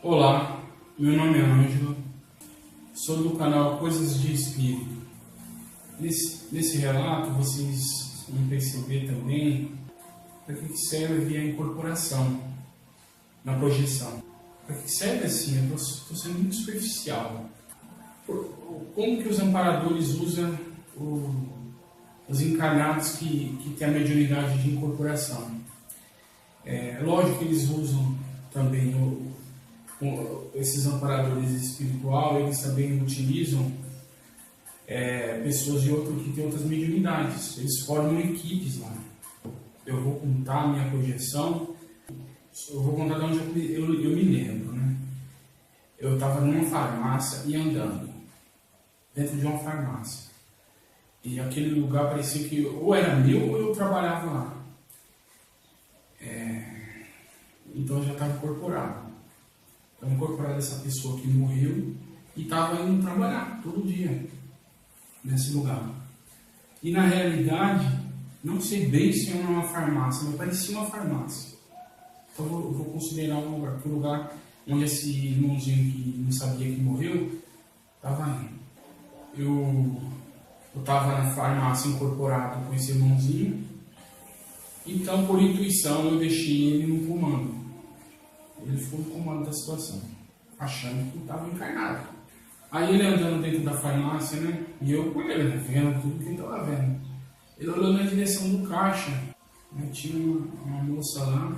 Olá, meu nome é Ângelo, sou do canal Coisas de Espírito. Nesse relato vocês vão perceber também para que serve a incorporação na projeção. Para que serve assim, eu estou sendo muito superficial. Como que os amparadores usam os encarnados que têm a mediunidade de incorporação? Lógico que eles usam também esses amparadores espirituais, eles também utilizam pessoas que têm outras mediunidades. Eles formam equipes lá. Eu vou contar a minha projeção, eu vou contar de onde eu me lembro, né? Eu estava numa farmácia e andando dentro de uma farmácia. E aquele lugar parecia que ou era meu ou eu trabalhava lá. Então eu já estava incorporado. Estava incorporado essa pessoa que morreu e estava indo trabalhar todo dia nesse lugar. E na realidade, não sei bem se era uma farmácia, mas parecia uma farmácia. Então eu vou considerar um lugar, porque o lugar onde esse irmãozinho que não sabia que morreu estava indo. Eu estava na farmácia incorporado com esse irmãozinho, então por intuição eu deixei ele no comando. Ele ficou no comando da situação, achando que estava encarnado. Aí ele andando dentro da farmácia, né? E eu com ele, né, vendo tudo que ele estava vendo. Ele olhou na direção do caixa, né, tinha uma moça lá,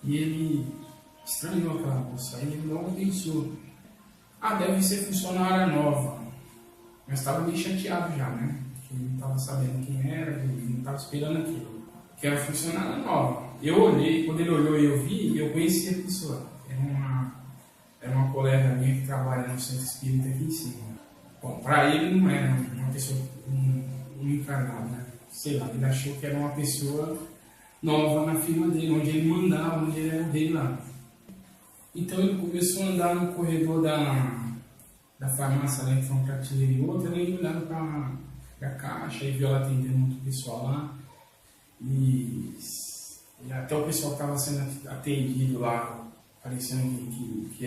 e ele estranhou aquela moça. Aí ele logo pensou, deve ser funcionária nova. Mas estava meio chateado já, né? Que ele não estava sabendo quem era, ele não estava esperando aquilo. Que era funcionária nova. Eu olhei, quando ele olhou e eu vi, eu conheci a pessoa. Era uma colega minha que trabalha no centro espírita aqui em cima. Bom, para ele não era uma pessoa, um encarnado, né? Sei lá, ele achou que era uma pessoa nova na firma dele, onde ele mandava, onde ele era o rei lá. Então ele começou a andar no corredor da farmácia lá entre uma prateleira e outra, né? E olhando para a caixa e viu ela atendendo muito pessoal lá. E até o pessoal que estava sendo atendido lá, parecendo que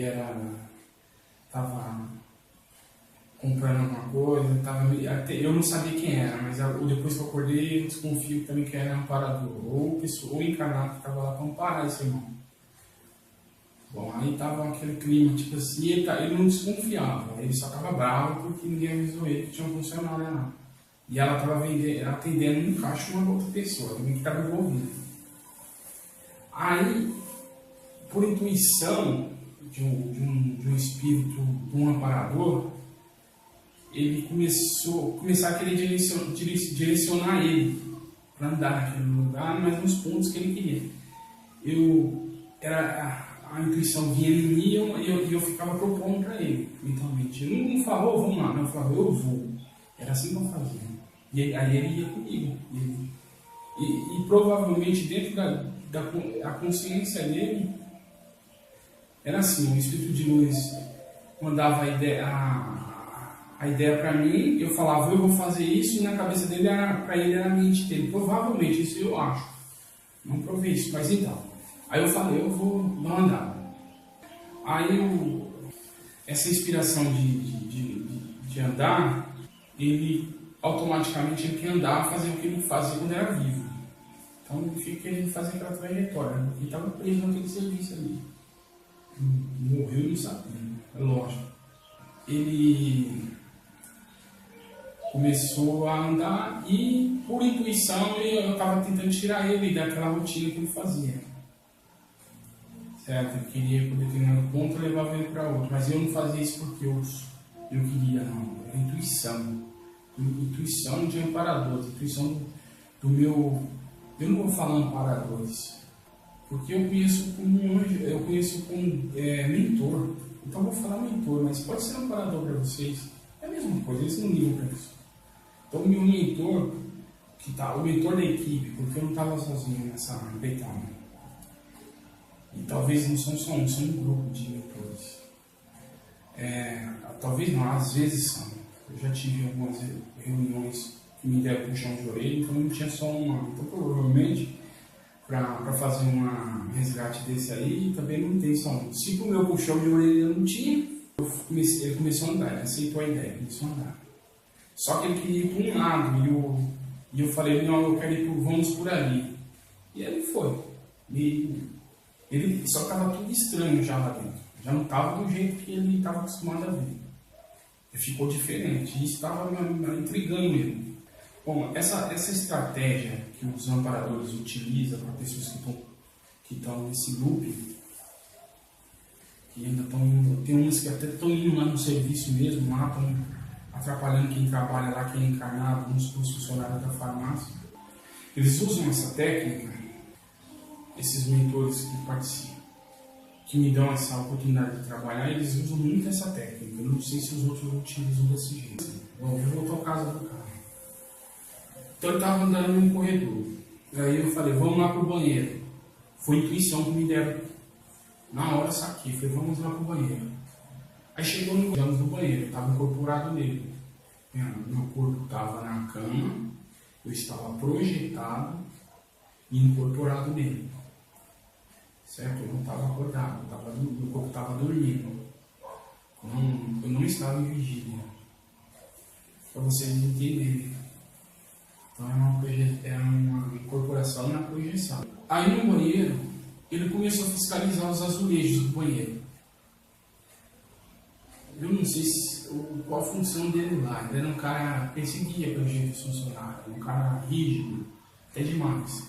estava comprando alguma coisa, eu não sabia quem era, mas depois que eu acordei, eu desconfio também que era um amparador, ou encarnado que estava lá para amparar esse irmão. Bom, aí estava aquele clima, tipo assim, ele não desconfiava, ele só estava bravo porque ninguém avisou ele que tinha um funcionário lá. E ela estava atendendo um caixa uma outra pessoa, também que estava envolvida. Aí, por intuição de um espírito, de um amparador, ele começar a querer direcionar ele para andar naquele lugar, mas nos pontos que ele queria. A intuição vinha em mim e eu ficava propondo para ele, mentalmente. Ele não falou, vamos lá, não, eu falava, eu vou. Era assim que eu fazia. E aí ele ia comigo. E provavelmente dentro da consciência dele, era assim, o espírito de luz mandava a ideia para mim, eu falava, eu vou fazer isso, e na cabeça dele, para ele era a mente dele. Provavelmente, isso eu acho. Não provei isso, mas então. Aí eu falei, eu vou dar uma andada. Aí essa inspiração de andar, ele automaticamente ele quer andar, fazer o que ele fazia quando era vivo. Então ele fica querendo fazer aquela trajetória, né? Ele estava preso naquele serviço ali. Morreu, não sabia, é lógico. Ele começou a andar e, por intuição, eu estava tentando tirar ele daquela rotina que ele fazia. Certo? Ele queria, por determinado ponto, eu levava ele para outro. Mas eu não fazia isso porque eu queria, não. Era intuição. Intuição de amparadores, intuição do meu. Eu não vou falar amparadores, porque eu conheço como anjo, eu conheço como mentor. Então eu vou falar mentor, mas pode ser um amparador para vocês. É a mesma coisa, eles não ligam para isso. Então o meu mentor, o mentor da equipe, porque eu não estava sozinho nessa empreitada. E talvez não são só um, são um grupo de mentores. Talvez não, às vezes são. Eu já tive algumas reuniões que me deram puxão de orelha, então não tinha só uma. Então provavelmente para fazer um resgate desse aí, também não tem só. Se o meu puxão de orelha não tinha, ele começou a andar, ele aceitou a ideia, começou a andar. Só que ele queria ir para um lado, e eu falei, não, eu quero ir vamos por ali. E ele foi. Ele só estava tudo estranho já lá dentro. Já não estava do jeito que ele estava acostumado a ver. Ele ficou diferente. E isso estava me intrigando ele. Bom, essa estratégia que os amparadores utilizam para pessoas que estão nesse loop, que ainda estão, tem umas que até estão indo lá no serviço mesmo, lá estão atrapalhando quem trabalha lá, quem é encarnado, uns funcionários da farmácia. Eles usam essa técnica, esses mentores que participam, que me dão essa oportunidade de trabalhar, eles usam muito essa técnica. Eu não sei se os outros utilizam desse jeito. Bom, eu vou ao caso do cara. Então ele estava andando num corredor. Aí eu falei, vamos lá pro banheiro. Foi intuição que me deram. Na hora saquei, falei, vamos lá pro banheiro. Aí chegou no banheiro, eu estava incorporado nele. Meu corpo estava na cama, eu estava projetado e incorporado nele. Certo? Eu não estava acordado, meu corpo estava dormindo. Eu não estava em vigília. Para vocês entenderem. Então é uma incorporação na projeção. Aí no banheiro, ele começou a fiscalizar os azulejos do banheiro. Eu não sei qual a função dele lá. Ele era um cara que perseguia pelo jeito de funcionário, um cara rígido, até demais.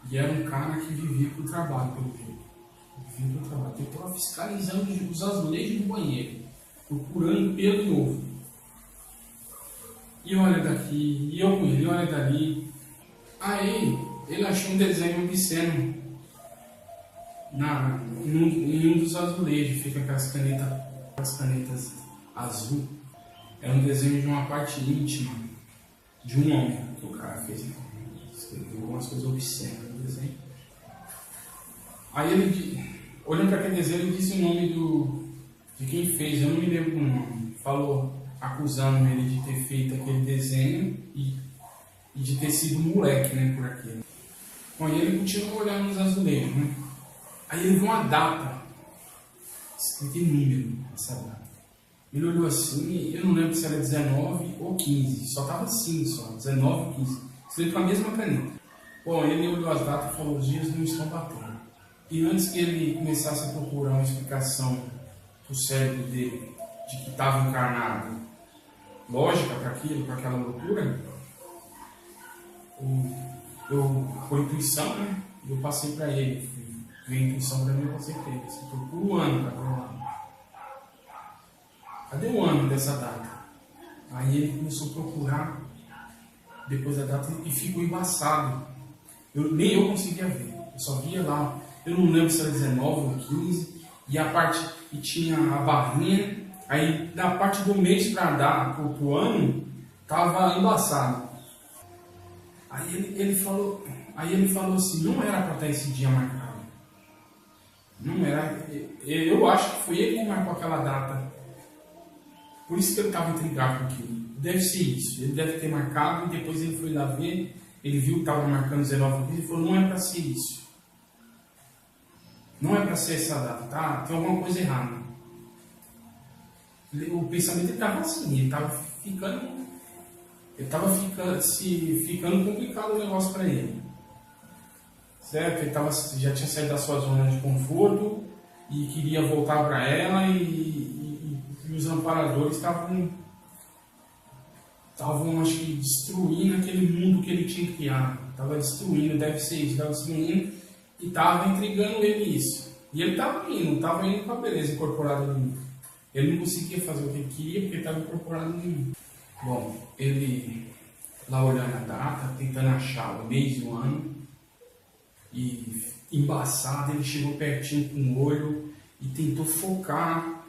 E era um cara que vivia para o trabalho, pelo jeito. Vivia para o trabalho. Ele estava fiscalizando os azulejos do banheiro, procurando pelo novo. E olha daqui, e eu com ele, olha dali. Aí ele achou um desenho obsceno em um dos azulejos, fica aquelas canetas azul. É um desenho de uma parte íntima de um homem que o cara fez. Escreveu algumas coisas obscenas no desenho. Aí ele, olhando para aquele desenho, ele disse o nome de quem fez, eu não me lembro o nome. Falou, acusando ele de ter feito aquele desenho e de ter sido moleque, né, por aquilo. Bom, e ele continuou olhando nos azulejos, né? Aí ele viu uma data, escrito em número, essa data. Ele olhou assim, eu não lembro se era 19 ou 15, só estava assim, só, 19 ou 15. Escrito com a mesma caneta. Bom, ele olhou as datas e falou, os dias não estão batendo. E antes que ele começasse a procurar uma explicação para o cérebro dele, de que estava encarnado, lógica para aquilo, para aquela loucura, por intuição, né? Eu passei para ele, veio a intuição para mim, eu passei para ele. Assim, procura o ano para provar. Cadê o ano dessa data? Aí ele começou a procurar depois da data e ficou embaçado. Nem eu conseguia ver. Eu só via lá. Eu não lembro se era 19 ou 15. E tinha a barrinha. Aí da parte do mês para dar pro ano, estava embaçado. Aí ele falou assim, não era para estar esse dia marcado. Não era. Eu acho que foi ele que marcou aquela data. Por isso que ele estava intrigado com aquilo. Deve ser isso. Ele deve ter marcado e depois ele foi lá ver. Ele viu que estava marcando 19 e falou, não é para ser isso. Não é para ser essa data, tá? Tem alguma coisa errada. O pensamento estava assim, ele estava ficando complicado o negócio para ele. Certo? Ele já tinha saído da sua zona de conforto e queria voltar para ela e os amparadores estavam, acho que, destruindo aquele mundo que ele tinha criado. Estava destruindo, deve ser isso, estava destruindo e estava intrigando ele isso. E ele estava indo com a beleza incorporada no mundo. Ele não conseguia fazer o que ele queria porque estava incorporado no mundo. Bom, ele lá olhando a data, tentando achar o mês e o ano, e embaçado, ele chegou pertinho com o olho e tentou focar.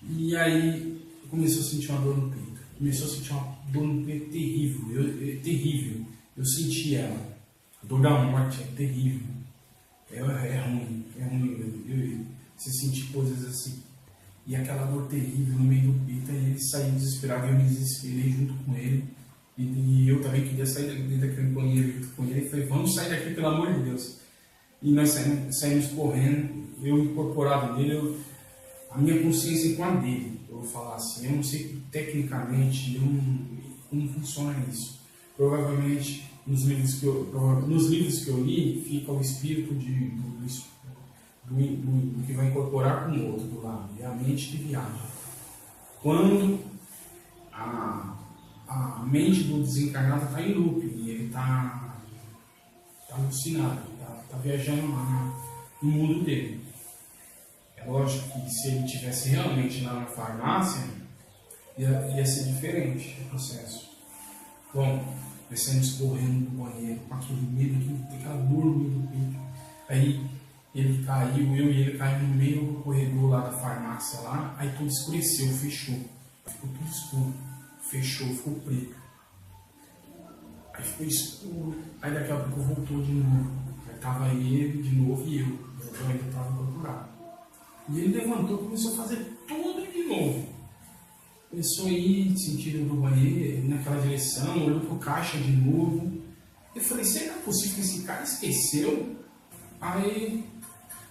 E aí começou a sentir uma dor no peito. Começou a sentir uma dor no peito terrível. Terrível. Eu senti ela. A dor da morte é terrível. É ruim. É ruim. Você sentir coisas assim. E aquela dor terrível no meio do peito. Aí ele saiu desesperado. Eu me desesperei junto com ele. E eu também queria sair daquele banheiro junto com ele. E falei, vamos sair daqui, pelo amor de Deus. E nós saímos correndo, eu incorporado nele, a minha consciência com a dele. Eu vou falar assim, eu não sei tecnicamente como funciona isso. Provavelmente nos livros que eu li fica o espírito do que vai incorporar com o outro do lado, é a mente que viaja. Quando a mente do desencarnado está em loop, e ele está alucinado, está viajando lá no mundo dele. É lógico que se ele estivesse realmente lá na farmácia, ia ser diferente o processo. Bom, nós saímos correndo do banheiro, com aquele medo, aquela dor no meio do peito. Aí ele caiu, eu e ele caímos no meio do corredor lá da farmácia lá, aí tudo escureceu, fechou. Ficou tudo escuro, fechou, ficou preto. Aí ficou escuro, aí daqui a pouco voltou de novo. Aí estava ele de novo e eu ainda estava incorporado. E ele levantou e começou a fazer tudo de novo. Começou a ir sentido do banheiro, naquela direção, olhou para o caixa de novo. Eu falei, será possível que esse cara esqueceu? Aí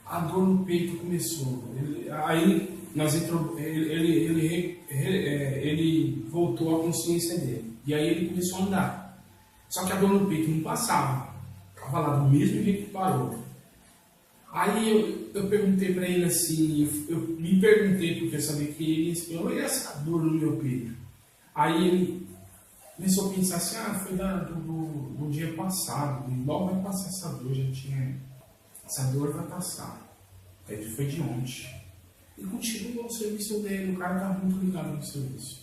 a dor no peito começou. Aí ele voltou à consciência dele. E aí ele começou a andar. Só que a dor no peito não passava. Estava lá do mesmo jeito que parou. Aí eu perguntei para ele assim, eu me perguntei porque eu sabia que ele explicou, e essa dor no meu peito? Aí ele começou a pensar assim, foi do dia passado, logo vai passar essa dor, essa dor vai passar. Aí foi de ontem. E continuou o serviço dele, o cara estava muito ligado no serviço.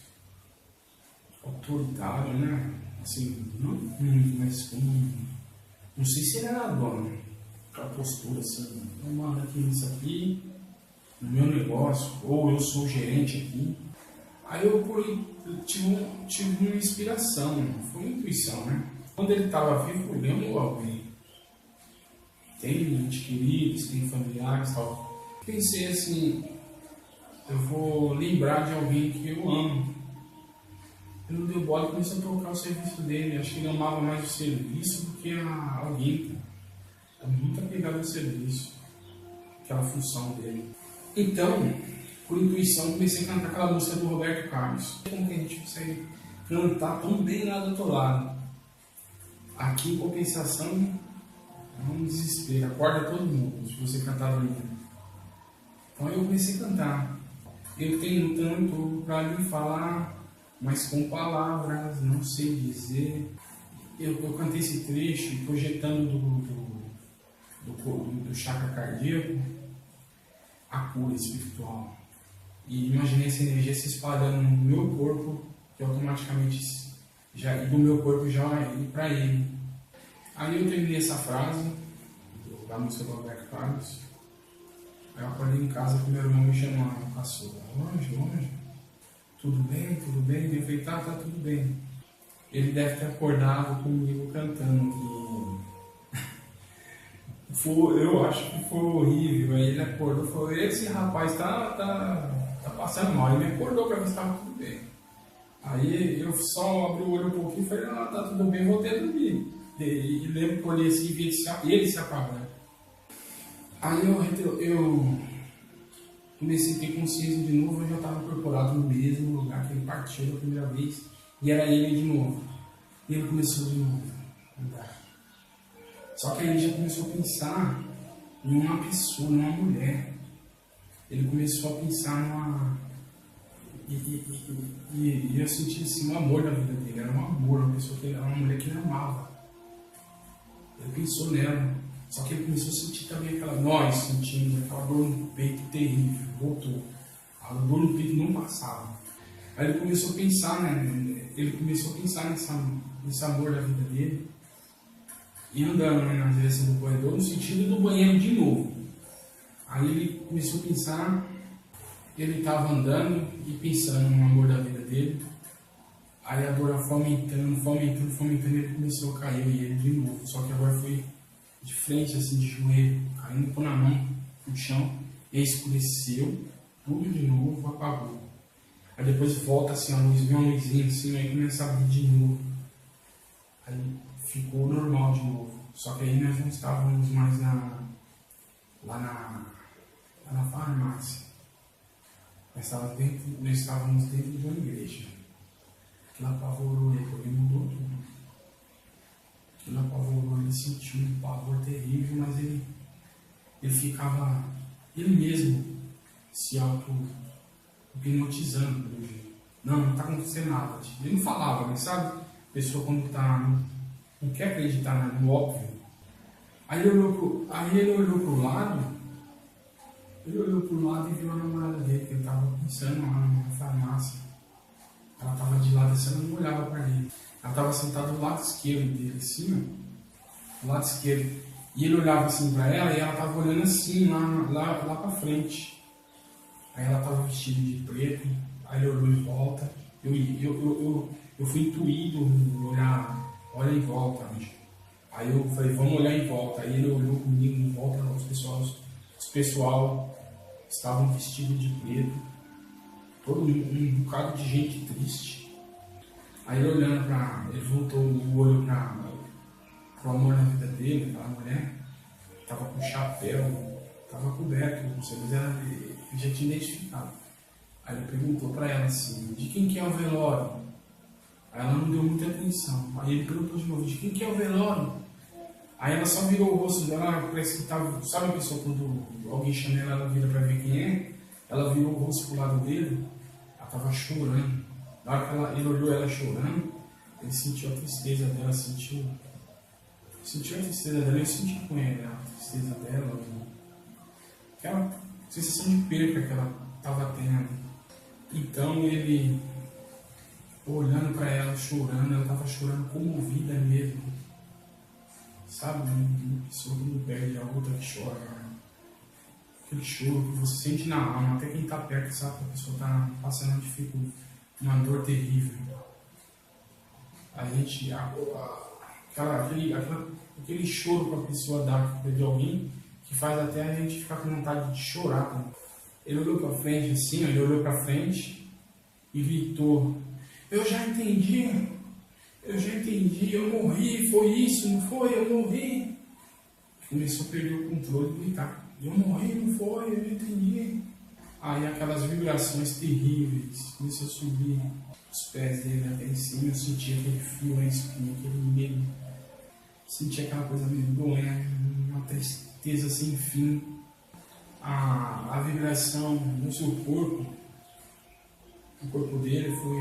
Autoritário, né? Assim, não muito, mas não sei se ele era dono. Aquela postura assim, eu mando aqui nisso aqui, no meu negócio, ou eu sou o gerente aqui. Aí eu tive uma inspiração, foi uma intuição, né? Quando ele estava vivo, eu lembro alguém. Tem entes queridos, tem familiares e tal. Pensei assim, eu vou lembrar de alguém que eu amo. Ele não deu bola e começou a trocar o serviço dele. Acho que ele amava mais o serviço do que alguém. Muito apegado ao serviço, aquela função dele. Então, por intuição, comecei a cantar aquela música do Roberto Carlos. Como que a gente consegue cantar tão bem lá do outro lado? Aqui, em compensação, é um desespero, acorda todo mundo se você cantar dormindo. Então eu comecei a cantar. Eu tenho tanto para lhe falar, mas com palavras não sei dizer. Eu cantei esse trecho projetando do chakra cardíaco a cura espiritual. E imaginei essa energia se espalhando no meu corpo, que automaticamente e do meu corpo já ir para ele. Aí eu terminei essa frase da música do Roberto Carlos. Aí eu acordei em casa com meu irmão me chamando, caçula. Longe. Tudo bem? Eu falei, tá tudo bem. Ele deve ter acordado comigo cantando. Eu acho que foi horrível. Aí ele acordou e falou, esse rapaz tá passando mal. Ele me acordou para ver se estava tudo bem. Aí eu só abri o olho um pouquinho e falei, tá tudo bem, voltei a dormir. E lembro que eu olhei assim e vi ele se apagando. Aí eu comecei a ter consciência de novo, eu já estava incorporado no mesmo lugar que ele partiu da primeira vez. E era ele de novo. E ele começou de novo a andar. Só que aí ele já começou a pensar em uma pessoa, numa mulher. Ele começou a pensar numa... E eu senti assim, um amor na vida dele. Era um amor, uma pessoa que era uma mulher que ele amava. Ele pensou nela. Só que ele começou a sentir também nós sentimos aquela dor no peito terrível. Voltou. A dor no peito não passava. Aí ele começou a pensar, né? Ele começou a pensar nesse amor da vida dele. E andando, né, na direção do corredor, no sentido do banheiro de novo. Aí ele começou a pensar, ele estava andando e pensando no amor da vida dele. Aí a dor foi aumentando, ele começou a cair e ele de novo. Só que agora foi de frente, assim, de joelho, caindo, pôr na mão no chão, e escureceu, tudo de novo, apagou. Aí depois volta assim, a luz, vem uma luzinha assim, aí começa a abrir de novo. Aí ficou normal de novo. Só que aí nós não estávamos mais lá na farmácia. Nós estávamos dentro de uma igreja. Aquilo apavorou ele, porque mudou tudo. Aquilo apavorou, ele sentiu um pavor terrível, mas ele ficava, ele mesmo, se auto-hipnotizando pelo jeito. Não está acontecendo nada. Ele não falava, mas sabe? A pessoa quando não quer acreditar no óbvio. Aí ele olhou para o lado. Ele olhou para o lado e viu a namorada dele, que ele estava pensando lá na farmácia. Ela estava de lado assim, ela não olhava para ele. Ela estava sentada do lado esquerdo dele, assim, ó, do lado esquerdo. E ele olhava assim para ela e ela estava olhando assim, lá para frente. Aí ela estava vestida de preto, aí ele olhou em volta. Eu fui intuído olha em volta, bicho. Aí eu falei, vamos olhar em volta. Aí ele olhou comigo em volta, os pessoal estavam vestidos de preto, todo um bocado de gente triste. Aí ele olhando ele voltou o olho para o amor na vida dele, aquela mulher, estava com chapéu, estava coberto, não sei, mas ele já tinha identificado. Aí ele perguntou para ela assim, de quem que é o velório? Aí ela não deu muita atenção. Aí ele perguntou de novo, de quem que é o velório? Aí ela só virou o rosto dela, parece que estava, sabe a pessoa quando alguém chama ela vira para ver quem é? Ela virou o rosto pro lado dele, ela estava chorando. Na hora que ele olhou ela chorando, ele sentiu a tristeza dela, sentiu a tristeza dela, eu senti com ele a tristeza dela, aquela sensação de perca que ela estava tendo. Então ele, olhando para ela, chorando, ela estava chorando comovida mesmo. Sabe, uma pessoa quando perde a outra que chora, né? Aquele choro que você sente na alma, até quem está perto sabe que a pessoa está passando uma dificuldade, uma dor terrível. A gente, aquele choro que a pessoa dá de alguém, que faz até a gente ficar com vontade de chorar. Né? Ele olhou para frente assim, ele olhou para frente e gritou, eu já entendi, eu morri, foi isso, não foi, eu morri. Começou a perder o controle e gritar, eu morri, não foi, eu entendi. Aí aquelas vibrações terríveis, começou a subir os pés dele até em cima, eu sentia aquele fio na espinha, aquele medo, sentia aquela coisa meio doendo, uma tristeza sem fim. A vibração no seu corpo, o corpo dele foi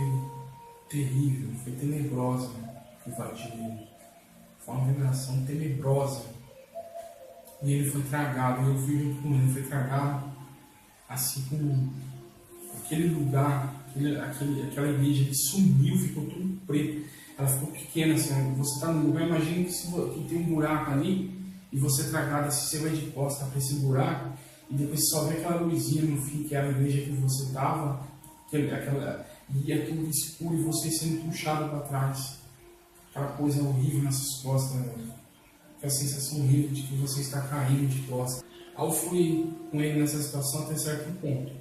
terrível, foi tenebrosa, que invadiu ele. Foi uma vibração tenebrosa. E ele foi tragado, eu fui junto com ele, foi tragado, assim como aquele lugar, aquela igreja que sumiu, ficou tudo preto. Ela ficou pequena, assim, você está no lugar, imagina que tem um buraco ali, e você é tragado, assim, você vai de costa para esse buraco, e depois você só vê aquela luzinha no fim, que era a igreja que você estava, e aquilo escuro, e você sendo puxado para trás. Aquela coisa horrível nas costas, aquela sensação horrível de que você está caindo de costas. Aí eu fui com ele nessa situação até certo ponto,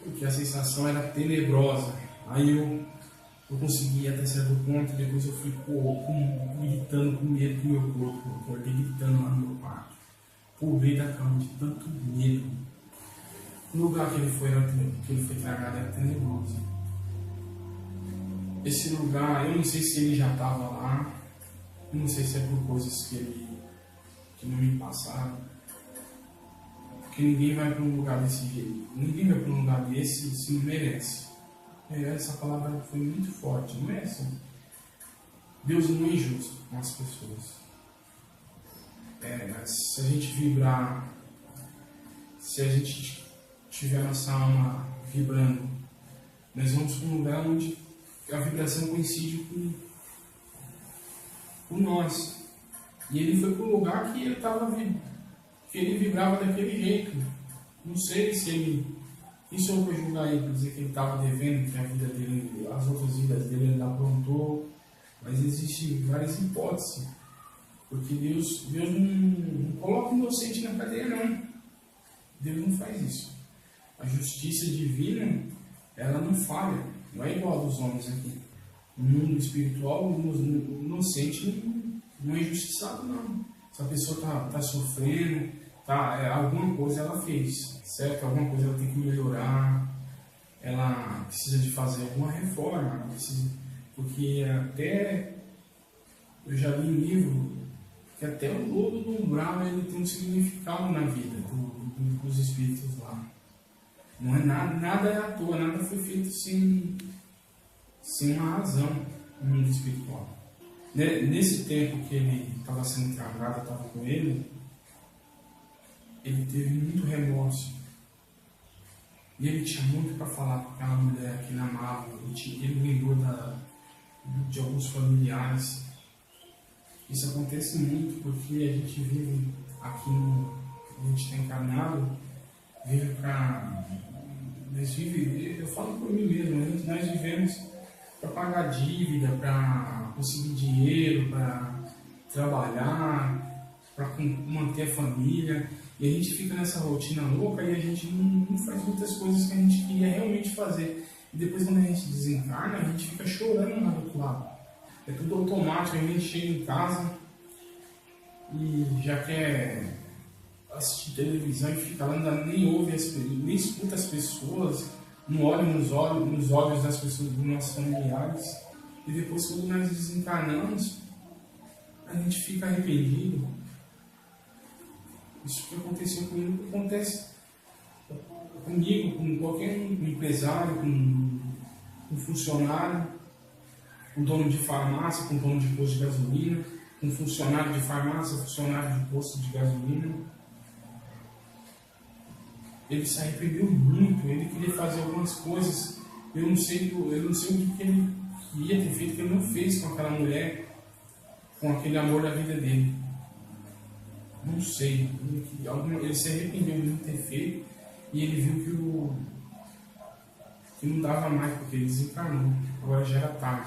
porque a sensação era tenebrosa. Aí eu consegui até certo ponto, depois eu fui gritando com medo do meu corpo, eu acordei gritando lá no meu quarto, pulei da cama de tanto medo. O lugar que ele foi tragado era tenebroso. Esse lugar, eu não sei se ele já estava lá, eu não sei se é por coisas que não me passaram, porque ninguém vai para um lugar desse jeito, ninguém vai para um lugar desse se não merece. Essa palavra foi muito forte, não é assim? Deus não é injusto com as pessoas. Se a gente vibrar, se a gente tiver nossa alma vibrando, nós vamos para um lugar onde a vibração coincide com nós. E ele foi para um lugar que ele vibrava daquele jeito. Não sei se ele... Quem sou eu para julgar ele, para dizer que ele estava devendo, que a vida dele, as outras vidas dele ele aprontou. Mas existem várias hipóteses. Porque Deus não coloca o inocente na cadeia, não. Deus não faz isso. A justiça divina, ela não falha. Não é igual a dos homens aqui. No mundo espiritual, o inocente não é injustiçado, não. Se a pessoa está sofrendo, tá? Alguma coisa ela fez, certo? Alguma coisa ela tem que melhorar, ela precisa de fazer alguma reforma, ela precisa, porque até eu já li em livro que até o lodo do umbral ele tem um significado na vida dos espíritos lá. Não é nada é à toa, nada foi feito sem uma razão no mundo espiritual. Nesse tempo que ele estava sendo trabalhado, eu estava com ele teve muito remorso. E ele tinha muito para falar com aquela mulher que ele amava. Ele lembrou de alguns familiares. Isso acontece muito porque a gente vive aqui, a gente está encarnado, vive para. Eu falo por mim mesmo, nós vivemos para pagar dívida, para conseguir dinheiro, para trabalhar, para manter a família. E a gente fica nessa rotina louca e a gente não faz muitas coisas que a gente queria realmente fazer. E depois, quando a gente desencarna, a gente fica chorando lá do outro lado. É tudo automático, a gente chega em casa e já quer assistir televisão e fica lá, nem ouve, nem escuta as pessoas, não olha nos olhos das pessoas, dos nossos familiares. E depois, quando nós desencarnamos, a gente fica arrependido. Isso que aconteceu comigo, acontece comigo, com qualquer empresário, com um funcionário, com dono de farmácia, com dono de posto de gasolina, com funcionário de farmácia, funcionário de posto de gasolina. Ele se arrependeu muito, ele queria fazer algumas coisas, eu não sei o que ele queria ter feito, que ele não fez com aquela mulher, com aquele amor da vida dele. Não sei, ele se arrependeu de não ter feito e ele viu que não dava mais, porque ele desencarnou, agora já era tarde.